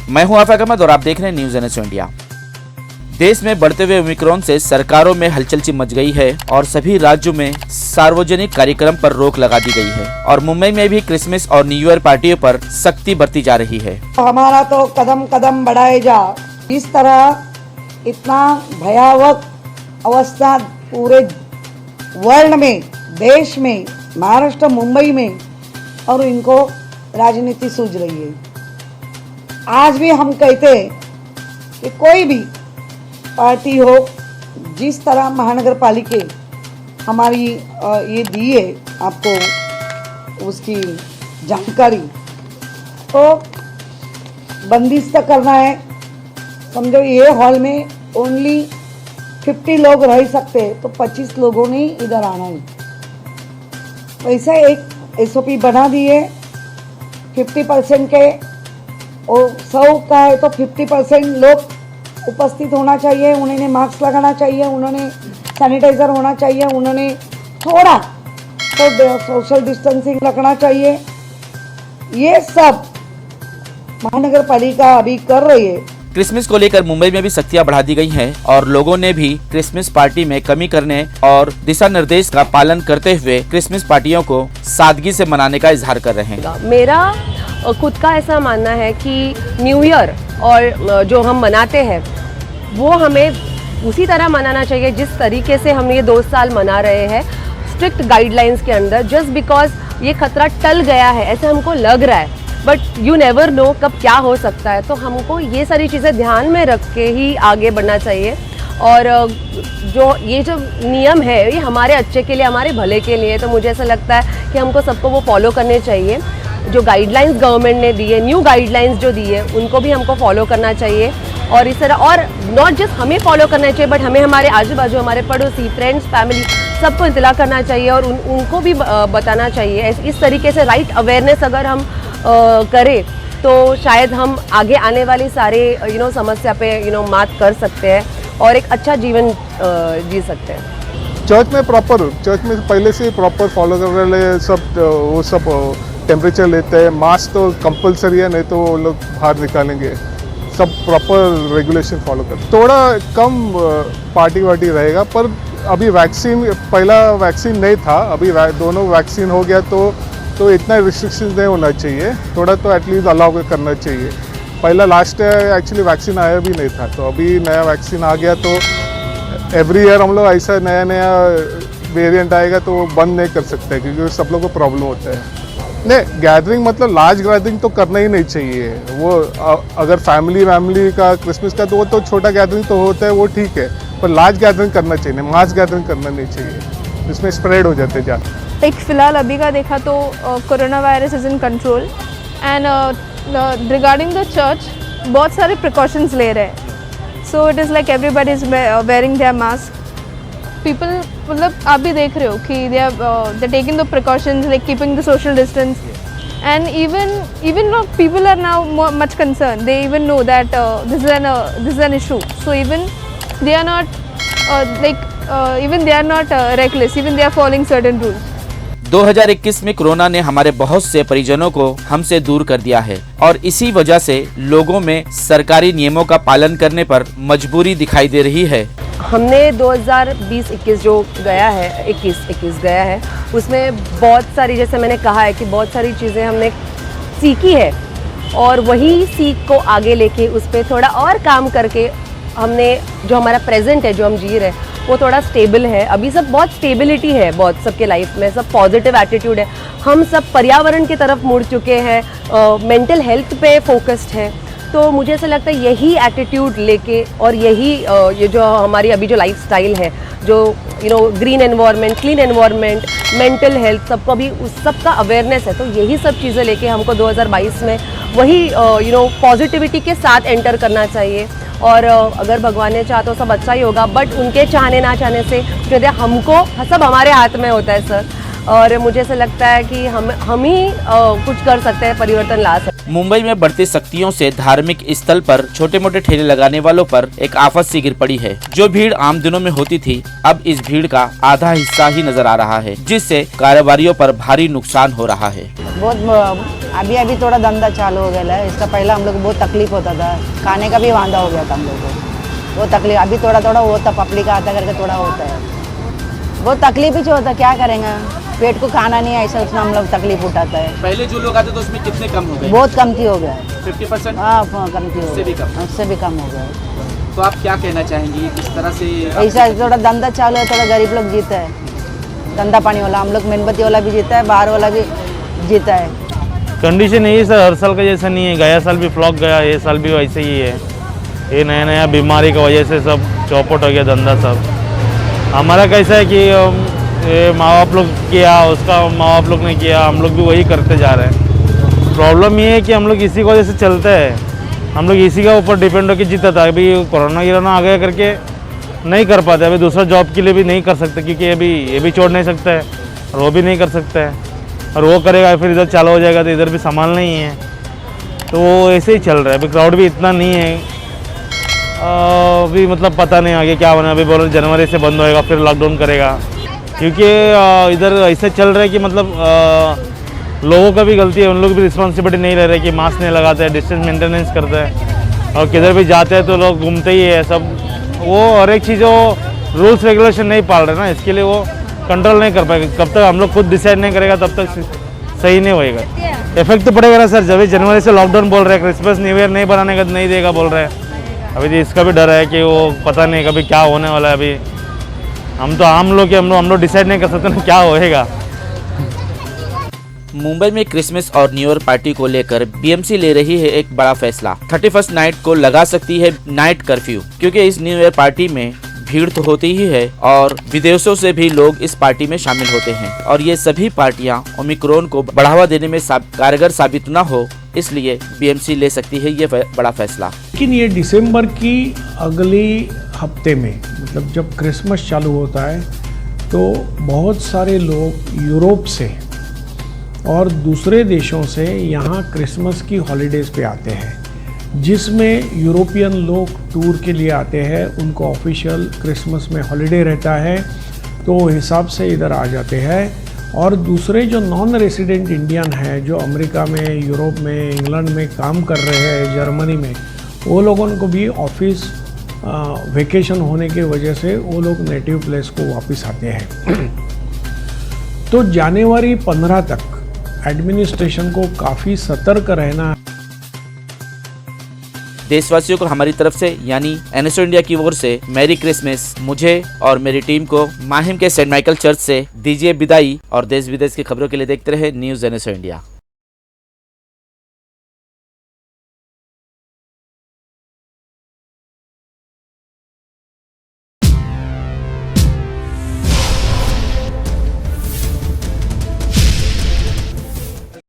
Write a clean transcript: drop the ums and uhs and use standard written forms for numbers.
मैं हूं आफाक अहमद और आप देख रहे हैं न्यूज़ NS इंडिया। देश में बढ़ते हुए ओमिक्रॉन से सरकारों में हलचल सी मच गई है और सभी राज्यों में सार्वजनिक कार्यक्रम पर रोक लगा दी गई है और मुंबई में भी क्रिसमस और न्यू ईयर पार्टियों पर सख्ती बरती जा रही है। हमारा तो कदम कदम बढ़ाए जा, इस तरह इतना भयावह अवस्था पूरे वर्ल्ड में, देश में, महाराष्ट्र मुंबई में, और इनको राजनीति सूझ रही है। आज भी हम कहते हैं कि कोई भी पार्टी हो, जिस तरह महानगर पालिका हमारी ये दी है आपको उसकी जानकारी, तो बंदिश करना है। समझो ये हॉल में ओनली 50 लोग रह सकते हैं, तो 25 लोगों ने इधर आना है। वैसे एक SOP बना दी है 50% के, और 100 का है तो 50% लोग उपस्थित होना चाहिए, उन्होंने मास्क लगाना चाहिए, उन्होंने सैनिटाइजर होना चाहिए, उन्होंने थोड़ा तो सोशल डिस्टेंसिंग रखना चाहिए। ये सब महानगर पालिका अभी कर रही है। क्रिसमस को लेकर मुंबई में भी सख्तियां बढ़ा दी गई हैं और लोगों ने भी क्रिसमस पार्टी में कमी करने और दिशा निर्देश का पालन करते हुए क्रिसमस पार्टियों को सादगी से मनाने का इजहार कर रहे हैं। मेरा खुद का ऐसा मानना है कि न्यू ईयर और जो हम मनाते हैं वो हमें उसी तरह मनाना चाहिए जिस तरीके से हम ये 2 साल मना रहे हैं, स्ट्रिक्ट गाइडलाइंस के अंदर। जस्ट बिकॉज ये खतरा टल गया है ऐसे हमको लग रहा है, बट यू नेवर नो कब क्या हो सकता है, तो हमको ये सारी चीज़ें ध्यान में रख के ही आगे बढ़ना चाहिए। और जो नियम है ये हमारे अच्छे के लिए, हमारे भले के लिए, तो मुझे ऐसा लगता है कि हमको सबको वो फॉलो करने चाहिए। जो गाइडलाइंस गवर्नमेंट ने दी है, न्यू गाइडलाइंस जो दी है, उनको भी हमको फॉलो करना चाहिए। और इस तरह, और नॉट जस्ट हमें फॉलो करना चाहिए, बट हमें हमारे आजू बाजू, हमारे पड़ोसी, फ्रेंड्स, फैमिली, सबको इत्तला करना चाहिए और उनको भी बताना चाहिए। इस तरीके से राइट अवेयरनेस अगर हम करें तो शायद हम आगे आने वाली सारे समस्या पे मात कर सकते हैं और एक अच्छा जीवन जी सकते हैं। चर्च में पहले से प्रॉपर फॉलो कर रहे हैं सब, वो सब टेम्परेचर लेते हैं, मास्क तो कंपलसरी है, नहीं तो वो लोग बाहर निकालेंगे, सब प्रॉपर रेगुलेशन फॉलो करते। थोड़ा कम पार्टी वार्टी रहेगा, पर अभी वैक्सीन, पहला वैक्सीन नहीं था, अभी दोनों वैक्सीन हो गया तो इतना रिस्ट्रिक्शन नहीं होना चाहिए, थोड़ा तो एटलीस्ट अलाउ करना चाहिए। पहला लास्ट एक्चुअली वैक्सीन आया भी नहीं था, तो अभी नया वैक्सीन आ गया, तो एवरी ईयर हम लोग ऐसा नया वेरिएंट आएगा तो वो बंद नहीं कर सकते, क्योंकि सब लोग को प्रॉब्लम होता है। नहीं, गैदरिंग मतलब लार्ज गैदरिंग तो करना ही नहीं चाहिए। वो अगर फैमिली का क्रिसमस का तो वो तो छोटा गैदरिंग तो होता है, वो ठीक है, पर लार्ज गैदरिंग करना चाहिए, मास गैदरिंग करना नहीं चाहिए, इसमें स्प्रेड हो जाते ज़्यादा। एक फ़िलहाल अभी का देखा तो corona virus is in control, and regarding the church बहुत सारे प्रिकॉशंस ले रहे हैं। So it is like everybody is wearing their mask. People, मतलब आप भी देख रहे हो कि they are taking the precautions, like keeping the social distance, and even people are now much concern, they even know that this is an issue, so even they are not reckless, even they are following certain rules. 2021 में corona ने हमारे बहुत से परिजनों को हमसे दूर कर दिया है और इसी वजह से लोगों में सरकारी नियमों का पालन करने पर मजबूरी दिखाई दे रही है। हमने 2020-21 जो गया है, 21 गया है, उसमें बहुत सारी, जैसे मैंने कहा है कि बहुत सारी चीज़ें हमने सीखी है और वही सीख को आगे लेके उस पर थोड़ा और काम करके हमने जो हमारा प्रेजेंट है, जो हम जी रहे हैं, वो थोड़ा स्टेबल है। अभी सब बहुत स्टेबिलिटी है, बहुत सबके लाइफ में, सब पॉजिटिव एटीट्यूड है, हम सब पर्यावरण की तरफ मुड़ चुके हैं, मेंटल हेल्थ पे फोकस्ड है। तो मुझे ऐसा लगता है यही एटीट्यूड लेके और यही ये जो हमारी अभी जो लाइफस्टाइल है, जो green environment, clean environment, mental health, सबको अभी उस सब का अवेयरनेस है, तो यही सब चीज़ें लेके हमको 2022 में वही पॉजिटिविटी के साथ एंटर करना चाहिए। और अगर भगवान ने चाहा तो सब अच्छा ही होगा, बट उनके चाहने ना चाहने से जो हमको सब हमारे हाथ में होता है सर। और मुझे ऐसा लगता है कि हम ही कुछ कर सकते हैं, परिवर्तन ला सकते हैं। मुंबई में बढ़ती सख्तियों से धार्मिक स्थल पर छोटे मोटे ठेले लगाने वालों पर एक आफत सी गिर पड़ी है। जो भीड़ आम दिनों में होती थी, अब इस भीड़ का आधा हिस्सा ही नजर आ रहा है, जिससे कारोबारियों पर भारी नुकसान हो रहा है। बहुत अभी थोड़ा धंधा चालू हो गया है। इसका पहले हम लोग को बहुत तकलीफ होता था, खाने का भी वांदा हो गया था हम लोग को। वो तकलीफ अभी थोड़ा होता, पब्लिक आता करके थोड़ा होता है। बहुत तकलीफ ही जो होता, क्या करेंगे, पेट को खाना नहीं है, ऐसा उसमें हम लोग तकलीफ उठाता है। पहले जो लोग आते थे उसमें कितने कम हो गए? बहुत कमती हो गया, 50%? हाँ कमती हो उससे भी गया, कम? उससे भी कम हो गया। तो आप क्या कहना चाहेंगी, किस तरह से ऐसा थोड़ा धंधा चालू है, थोड़ा गरीब लोग जीता है, धंधा पानी वाला, हम लोग मेनबत्ती वाला भी जीता है, बाहर वाला भी जीता है। कंडीशन यही सर, हर साल का जैसा नहीं है। गया साल भी फ्लॉप गया, ये साल भी वैसे ही है। ये नया बीमारी की वजह से सब चौपट हो गया धंधा सब। हमारा कैसा है कि ये माँ बाप लोग किया, उसका माँ बाप लोग ने किया, हम लोग भी वही करते जा रहे हैं। प्रॉब्लम ये है कि हम लोग इसी की वजह से चलते हैं, हम लोग इसी के ऊपर डिपेंड होकर जीता था। अभी कोरोना गिराना आ गया करके नहीं कर पाते, अभी दूसरा जॉब के लिए भी नहीं कर सकते, क्योंकि अभी ये भी छोड़ नहीं सकता है और वो भी नहीं कर सकता है, और वो करेगा फिर इधर चालू हो जाएगा तो इधर भी संभालना ही है। तो वो ऐसे ही चल रहा है। अभी क्राउड भी इतना नहीं है, अभी मतलब पता नहीं आगे क्या होना। अभी बोलो जनवरी से बंद होएगा, फिर लॉकडाउन करेगा, क्योंकि इधर ऐसे चल रहा है कि मतलब लोगों का भी गलती है, उन लोग भी रिस्पॉन्सिबिलिटी नहीं ले रहे कि मास्क नहीं लगाते हैं, डिस्टेंस मेंटेनेंस करते हैं, और किधर भी जाते हैं तो लोग घूमते ही है सब। वो हर एक चीज़ वो रूल्स रेगुलेशन नहीं पाल रहे ना, इसके लिए वो कंट्रोल नहीं कर पाएगा। कब तक हम लोग खुद डिसाइड नहीं करेगा तब तक सही नहीं होएगा। इफेक्ट तो पड़ेगा ना सर, जब जनवरी से लॉकडाउन बोल रहे हैं, क्रिसमस न्यू ईयर नहीं बनाने का नहीं देगा बोल रहे हैं। अभी तो इसका भी डर है कि वो पता नहीं कभी क्या होने वाला है। अभी हम तो आम लोग हम लोग डिसाइड नहीं कर सकते ना क्या होएगा। मुंबई में क्रिसमस और न्यू ईयर पार्टी को लेकर बीएमसी ले रही है एक बड़ा फैसला। 31st नाइट को लगा सकती है नाइट कर्फ्यू, क्योंकि इस न्यू ईयर पार्टी में भीड़ तो होती ही है और विदेशों से भी लोग इस पार्टी में शामिल होते हैं, और ये सभी पार्टियां ओमिक्रॉन को बढ़ावा देने में कारगर साबित न हो, इसलिए बीएमसी ले सकती है ये बड़ा फैसला। लेकिन ये दिसंबर की अगली हफ्ते में, मतलब जब क्रिसमस चालू होता है, तो बहुत सारे लोग यूरोप से और दूसरे देशों से यहाँ क्रिसमस की हॉलीडेज़ पे आते हैं, जिसमें यूरोपियन लोग टूर के लिए आते हैं। उनको ऑफिशियल क्रिसमस में हॉलीडे रहता है, तो हिसाब से इधर आ जाते हैं। और दूसरे जो नॉन रेसिडेंट इंडियन हैं, जो अमेरिका में, यूरोप में, इंग्लैंड में काम कर रहे हैं, जर्मनी में, वो लोगों को भी ऑफिस वेकेशन होने की वजह से वो लोग नेटिव प्लेस को वापस आते हैं। तो जनवरी 15 तक एडमिनिस्ट्रेशन को काफ़ी सतर्क रहना है। देशवासियों को हमारी तरफ से यानी एनएसओ इंडिया की ओर से मैरी क्रिसमस। मुझे और मेरी टीम को माहिम के सेंट माइकल चर्च से दीजिए विदाई, और देश विदेश की खबरों के लिए देखते रहे न्यूज़ एनएसओ इंडिया।